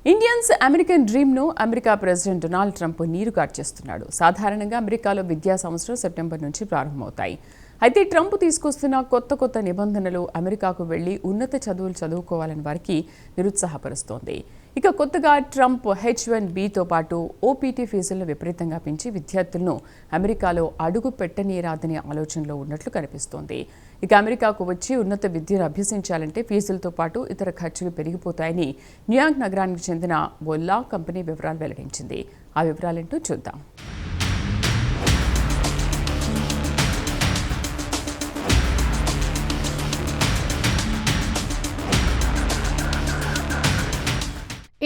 Indians American డ్రీమ్ను America president Donald Trump నీరుగార్చేస్తున్నాడు. సాధారణంగా అమెరికాలో విద్యా సంవత్సరం సెప్టెంబర్ నుంచి ప్రారంభమవుతాయి. అయితే ట్రంప్ తీసుకొస్తున్న కొత్త నిబంధనలు అమెరికాకు వెళ్లి ఉన్నత చదువులు చదువుకోవాలని వారికి నిరుత్సాహపరుస్తోంది. ఇక కొత్తగా ట్రంప్ H-1Bతో పాటు OPT ఫీజులను విపరీతంగా పెంచి విద్యార్థులను అమెరికాలో అడుగు పెట్టనీయరాదనే ఆలోచనలో ఉన్నట్లు కనిపిస్తోంది. ఇక అమెరికాకు వచ్చి ఉన్నత విద్యను అభ్యసించాలంటే ఫీజులతో పాటు ఇతర ఖర్చులు పెరిగిపోతాయని న్యూయార్క్ నగరానికి చెందిన ఓ లా కంపెనీ వివరాలు వెల్లడించింది. ఆ వివరాలేంటో చూద్దాం.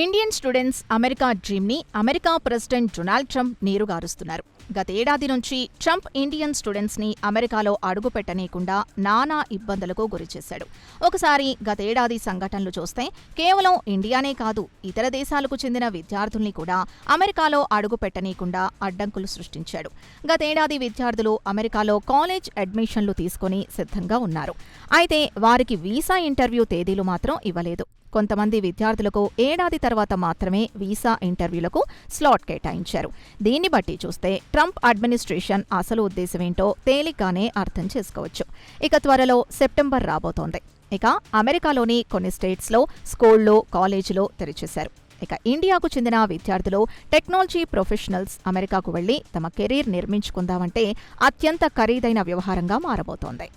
ఇండియన్ స్టూడెంట్స్ అమెరికా డ్రీమ్ని అమెరికా ప్రెసిడెంట్ డొనాల్డ్ ట్రంప్ నీరుగారుస్తున్నారు. గతేడాది నుంచి ట్రంప్ ఇండియన్ స్టూడెంట్స్ని అమెరికాలో అడుగుపెట్టనీయకుండా నానా ఇబ్బందులకు గురిచేశాడు. ఒకసారి గతేడాది సంఘటనలు చూస్తే కేవలం ఇండియానే కాదు, ఇతర దేశాలకు చెందిన విద్యార్థుల్ని కూడా అమెరికాలో అడుగుపెట్టనీయకుండా అడ్డంకులు సృష్టించాడు. గతేడాది విద్యార్థులు అమెరికాలో కాలేజ్ అడ్మిషన్లు తీసుకుని సిద్ధంగా ఉన్నారు. అయితే వారికి వీసా ఇంటర్వ్యూ తేదీలు మాత్రం ఇవ్వలేదు. కొంతమంది విద్యార్థులకు ఏడాది తర్వాత మాత్రమే వీసా ఇంటర్వ్యూలకు స్లాట్ కేటాయించారు. దీన్ని బట్టి చూస్తే ట్రంప్ అడ్మినిస్ట్రేషన్ అసలు ఉద్దేశమేంటో తేలిగ్గానే అర్థం చేసుకోవచ్చు. ఇక త్వరలో సెప్టెంబర్ రాబోతోంది. ఇక అమెరికాలోని కొన్ని స్టేట్స్లో స్కూళ్లు, కాలేజీలు తెరిచేశారు. ఇక ఇండియాకు చెందిన విద్యార్థులు, టెక్నాలజీ ప్రొఫెషనల్స్ అమెరికాకు వెళ్లి తమ కెరీర్ నిర్మించుకుందామంటే అత్యంత ఖరీదైన వ్యవహారంగా మారబోతోంది.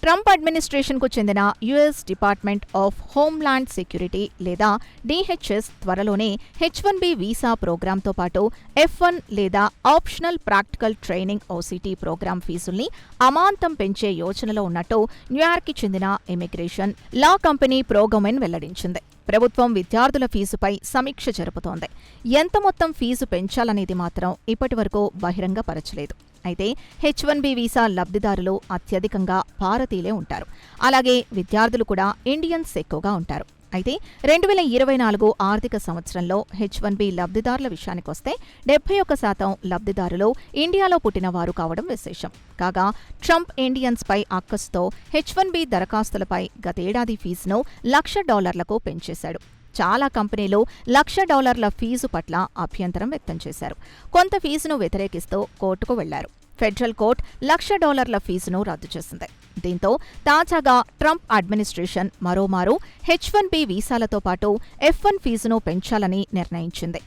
ట్రంప్ అడ్మినిస్ట్రేషన్కు చెందిన US department of homeland security లేదా DHS త్వరలోనే H-1B వీసా ప్రోగ్రాంతో పాటు F-1 లేదా optional practical training OCT programme ఫీజుల్ని అమాంతం పెంచే యోచనలో ఉన్నట్టు న్యూయార్క్కి చెందిన ఇమిగ్రేషన్ లా కంపెనీ ప్రోగోమెన్ వెల్లడించింది. ప్రభుత్వం విద్యార్థుల ఫీజుపై సమీక్ష జరుపుతోంది. ఎంత మొత్తం ఫీజు పెంచాలనేది మాత్రం ఇప్పటివరకు బహిరంగపరచలేదు. అయితే H-1B వీసా లబ్ధిదారులు అత్యధికంగా భారతీయులే ఉంటారు. అలాగే విద్యార్థులు కూడా ఇండియన్స్ ఎక్కువగా ఉంటారు. అయితే 2024 ఆర్థిక సంవత్సరంలో H-1B లబ్ధిదారుల విషయానికొస్తే 71% లబ్ధిదారులు ఇండియాలో పుట్టిన వారు కావడం విశేషం. కాగా ట్రంప్ ఇండియన్స్పై అక్కసుతో H-1B దరఖాస్తులపై గతేడాది ఫీజును $1,00,000కు పెంచేశాడు. చాలా కంపెనీలు $1,00,000 ఫీజు పట్ల అభ్యంతరం వ్యక్తం చేశారు. కొంత ఫీజును వ్యతిరేకిస్తూ కోర్టుకు వెళ్లారు. ఫెడరల్ కోర్టు $1,00,000 ఫీజును రద్దు చేసింది. దీంతో తాజాగా ట్రంప్ అడ్మినిస్ట్రేషన్ మరోమారు H-1B వీసాలతో పాటు F-1 ఫీజును పెంచాలని నిర్ణయించింది.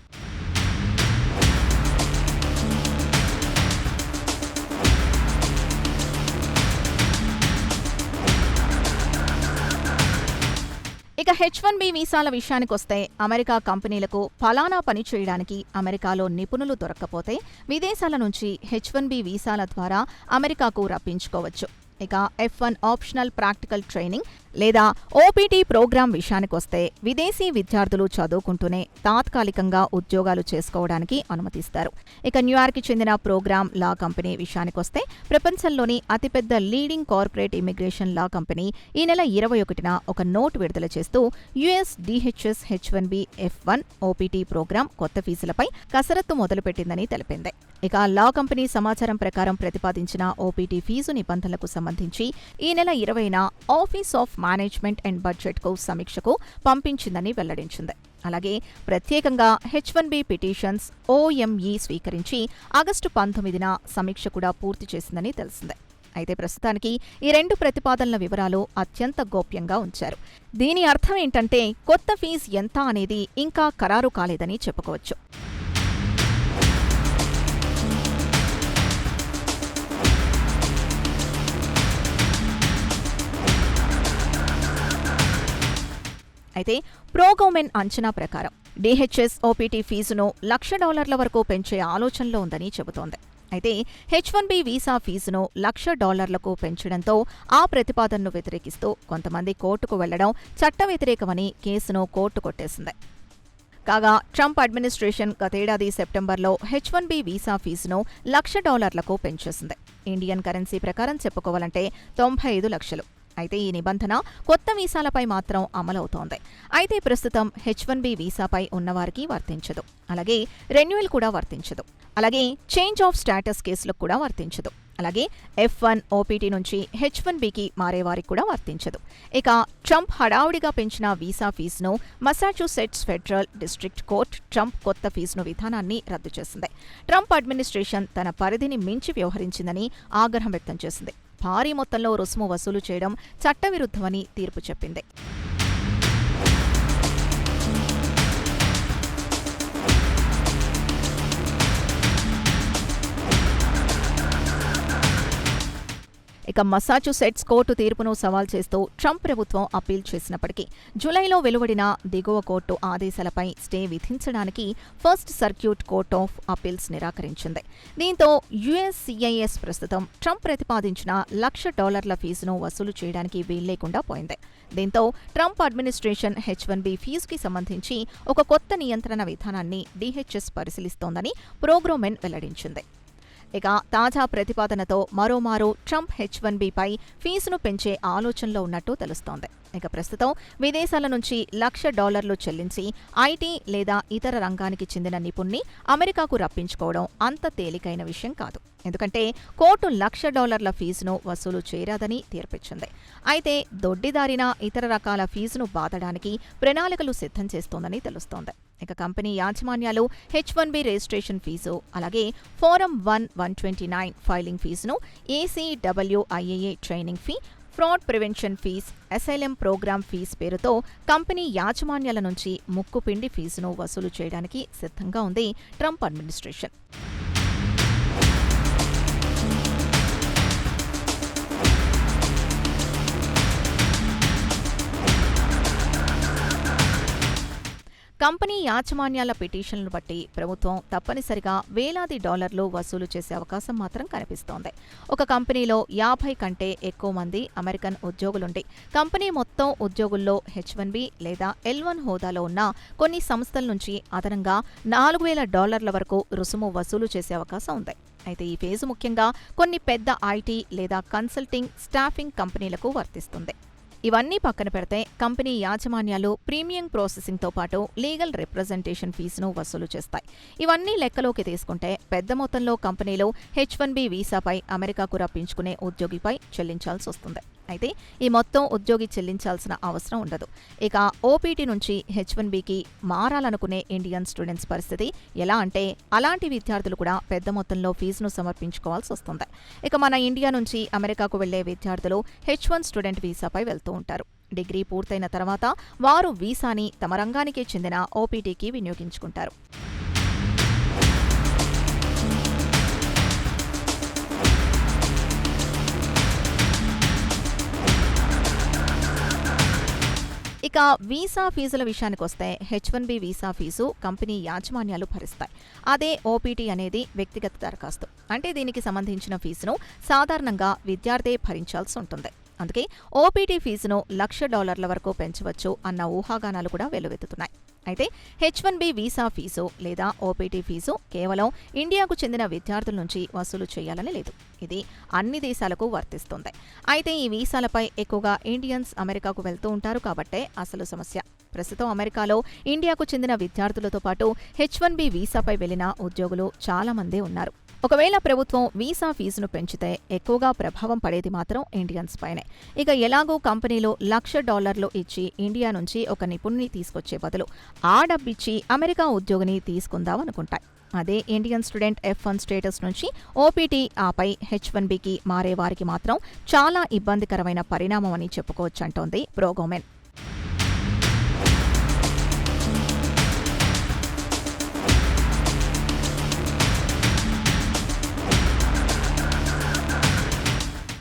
ఇక H-1B వీసాల విషయానికొస్తే అమెరికా కంపెనీలకు ఫలానా పని చేయడానికి అమెరికాలో నిపుణులు దొరక్కపోతే విదేశాల నుంచి H-1B వీసాల ద్వారా అమెరికాకు రప్పించుకోవచ్చు. ఇక F-1 ఆప్షనల్ ప్రాక్టికల్ ట్రైనింగ్ లేదా OPT ప్రోగ్రాం విషయానికొస్తే విదేశీ విద్యార్థులు చదువుకుంటూనే తాత్కాలికంగా ఉద్యోగాలు చేసుకోవడానికి అనుమతిస్తారు. ఇక న్యూయార్క్కి చెందిన ప్రోగ్రాం లా కంపెనీ విషయానికొస్తే ప్రపంచంలోని అతిపెద్ద లీడింగ్ కార్పొరేట్ ఇమిగ్రేషన్ లా కంపెనీ ఈ నెల 21న ఒక నోట్ విడుదల చేస్తూ US DHS H-1B F-1 OPT programme కొత్త ఫీజులపై కసరత్తు మొదలుపెట్టిందని తెలిపింది. ఇక లా కంపెనీ సమాచారం ప్రకారం ప్రతిపాదించిన OPT ఫీజు నిబంధనలకు సంబంధించి ఈ నెల 20న ఆఫీస్ ఆఫ్ మేనేజ్మెంట్ అండ్ బడ్జెట్కు సమీక్షకు పంపించిందని వెల్లడించింది. అలాగే ప్రత్యేకంగా H-1B పిటిషన్స్ OME స్వీకరించి ఆగస్టు 19న సమీక్ష కూడా పూర్తి చేసిందని తెలిసింది. అయితే ప్రస్తుతానికి ఈ రెండు ప్రతిపాదనల వివరాలు అత్యంత గోప్యంగా ఉంచారు. దీని అర్థం ఏంటంటే కొత్త ఫీజు ఎంత అనేది ఇంకా ఖరారు కాలేదని చెప్పుకోవచ్చు. అయితే ప్రోగోమెన్ అంచనా ప్రకారం DHS OPT ఫీజును $1,00,000 వరకు పెంచే ఆలోచనలో ఉందని చెబుతోంది. అయితే H-1B వీసా ఫీజును $1,00,000కు పెంచడంతో ఆ ప్రతిపాదనను వ్యతిరేకిస్తూ కొంతమంది కోర్టుకు వెళ్లడం చట్ట వ్యతిరేకమని కేసును కోర్టు కొట్టేసింది. కాగా ట్రంప్ అడ్మినిస్ట్రేషన్ గతేడాది సెప్టెంబర్లో H-1B వీసా ఫీజును $1,00,000కు పెంచేసింది. ఇండియన్ కరెన్సీ ప్రకారం చెప్పుకోవాలంటే 95 లక్షలు. అయితే ఈ నిబంధన కొత్త వీసాలపై మాత్రం అమలవుతోంది. అయితే ప్రస్తుతం H1B వీసాపై ఉన్నవారికి వర్తించదు. అలాగే రెన్యువల్ కూడా వర్తించదు. అలాగే చేంజ్ ఆఫ్ స్టేటస్ కేసులకు కూడా వర్తించదు. అలాగే F1 OPT నుంచి H1Bకి మారేవారికి కూడా వర్తించదు. ఇక ట్రంప్ హడావుడిగా పెంచిన వీసా ఫీజును Massachusetts federal district court Trump కొత్త ఫీజును విధానాన్ని రద్దు చేసింది. ట్రంప్ అడ్మినిస్ట్రేషన్ తన పరిధిని మించి వ్యవహరించిందని ఆగ్రహం వ్యక్తం చేసింది. భారీ మొత్తంలో రుసుము వసూలు చేయడం చట్టవిరుద్ధమని తీర్పు చెప్పింది. ఇక మసాచ్యూసెట్స్ కోర్టు తీర్పును సవాల్ చేస్తూ ట్రంప్ ప్రభుత్వం అప్పీల్ చేసినప్పటికీ జూలైలో వెలువడిన దిగువ కోర్టు ఆదేశాలపై స్టే విధించడానికి first circuit court of appeals నిరాకరించింది. దీంతో USCIS ప్రస్తుతం ట్రంప్ ప్రతిపాదించిన $1,00,000 ఫీజును వసూలు చేయడానికి వీల్లేకుండా పోయింది. దీంతో ట్రంప్ అడ్మినిస్ట్రేషన్ H1B ఫీజుకి సంబంధించి ఒక కొత్త నియంత్రణ విధానాన్ని DHS పరిశీలిస్తోందని ప్రోగ్రోమెన్ వెల్లడించింది. ఇక తాజా ప్రతిపాదనతో మరోమారు ట్రంప్ H1Bపై ఫీజును పెంచే ఆలోచనలో ఉన్నట్టు తెలుస్తోంది. ఇక ప్రస్తుతం విదేశాల నుంచి $1,00,000 చెల్లించి IT లేదా ఇతర రంగానికి చెందిన నిపుణ్ణి అమెరికాకు రప్పించుకోవడం అంత తేలికైన విషయం కాదు. ఎందుకంటే కోర్టు $1,00,000 ఫీజును వసూలు చేయరాదని తీర్పిచ్చింది. అయితే దొడ్డిదారిన ఇతర రకాల ఫీజును బాదడానికి ప్రణాళికలు సిద్ధం చేస్తోందని తెలుస్తోంది. ఇక కంపెనీ యాజమాన్యాలు H1B రిజిస్ట్రేషన్ ఫీజు, అలాగే ఫారం 129 ఫైలింగ్ ఫీజును, ACWIAA training fee, fraud prevention fees, asylum programme fees పేరుతో కంపెనీ యాజమాన్యాల నుంచి ముక్కుపిండి ఫీజును వసూలు చేయడానికి సిద్ధంగా ఉంది ట్రంప్ అడ్మినిస్ట్రేషన్. కంపెనీ యాజమాన్యాల పిటిషన్లను బట్టి ప్రభుత్వం తప్పనిసరిగా వేలాది డాలర్లు వసూలు చేసే అవకాశం మాత్రం కనిపిస్తోంది. ఒక కంపెనీలో 50 కంటే ఎక్కువ మంది అమెరికన్ ఉద్యోగులుండి కంపెనీ మొత్తం ఉద్యోగుల్లో H1B లేదా L1 హోదాలో ఉన్న కొన్ని సంస్థల నుంచి అదనంగా $4,000 వరకు రుసుము వసూలు చేసే అవకాశం ఉంది. అయితే ఈ ఫీజు ముఖ్యంగా కొన్ని పెద్ద IT లేదా కన్సల్టింగ్, స్టాఫింగ్ కంపెనీలకు వర్తిస్తుంది. ఇవన్నీ పక్కన పెడితే కంపెనీ యాజమాన్యాలు ప్రీమియం ప్రాసెసింగ్తో పాటు లీగల్ రిప్రజెంటేషన్ ఫీజును వసూలు చేస్తాయి. ఇవన్నీ లెక్కలోకి తీసుకుంటే పెద్ద మొత్తంలో కంపెనీలు H1B వీసాపై అమెరికాకు రప్పించుకునే ఉద్యోగిపై చెల్లించాల్సి వస్తుంది. అయితే ఈ మొత్తం ఉద్యోగి చెల్లించాల్సిన అవసరం ఉండదు. ఇక OPT నుంచి H1Bకి మారాలనుకునే ఇండియన్ స్టూడెంట్స్ పరిస్థితి ఎలా అంటే, అలాంటి విద్యార్థులు కూడా పెద్ద మొత్తంలో ఫీజును సమర్పించుకోవాల్సి వస్తుంది. ఇక మన ఇండియా నుంచి అమెరికాకు వెళ్లే విద్యార్థులు H1 స్టూడెంట్ వీసాపై వెళ్తూ ఉంటారు. డిగ్రీ పూర్తయిన తర్వాత వారు వీసాని తమ రంగానికి చెందిన OPTకి వినియోగించుకుంటారు. ఇక వీసా ఫీజుల విషయానికొస్తే H1B వీసా ఫీజు కంపెనీ యాజమాన్యాలు భరిస్తాయి. అదే OPT అనేది వ్యక్తిగత దరఖాస్తు. అంటే దీనికి సంబంధించిన ఫీజును సాధారణంగా విద్యార్థే భరించాల్సి ఉంటుంది. అందుకే OPT ఫీజును $1,00,000 వరకు పెంచవచ్చు అన్న ఊహాగానాలు కూడా వెల్లువెత్తుతున్నాయి. అయితే H1B వీసా ఫీజు లేదా OPT ఫీజు కేవలం ఇండియాకు చెందిన విద్యార్థుల నుంచి వసూలు చేయాలని లేదు. ఇది అన్ని దేశాలకు వర్తిస్తుంది. అయితే ఈ వీసాలపై ఎక్కువగా ఇండియన్స్ అమెరికాకు వెళ్తూ ఉంటారు కాబట్టే అసలు సమస్య. ప్రస్తుతం అమెరికాలో ఇండియాకు చెందిన విద్యార్థులతో పాటు H1B వీసాపై వెళ్లిన ఉద్యోగులు చాలా మందే ఉన్నారు. ఒకవేళ ప్రభుత్వం వీసా ఫీజును పెంచితే ఎక్కువగా ప్రభావం పడేది మాత్రం ఇండియన్స్ పైనే. ఇక ఎలాగో కంపెనీలు $1,00,000 ఇచ్చి ఇండియా నుంచి ఒక నిపుణుని తీసుకొచ్చే బదులు ఆ డబ్బిచ్చి అమెరికా ఉద్యోగిని తీసుకుందామనుకుంటాయి. అదే ఇండియన్ స్టూడెంట్ F1 స్టేటస్ నుంచి OPT ఆపై H1Bకి మారే వారికి మాత్రం చాలా ఇబ్బందికరమైన పరిణామం అని చెప్పుకోవచ్చంటోంది ప్రోగోమెన్.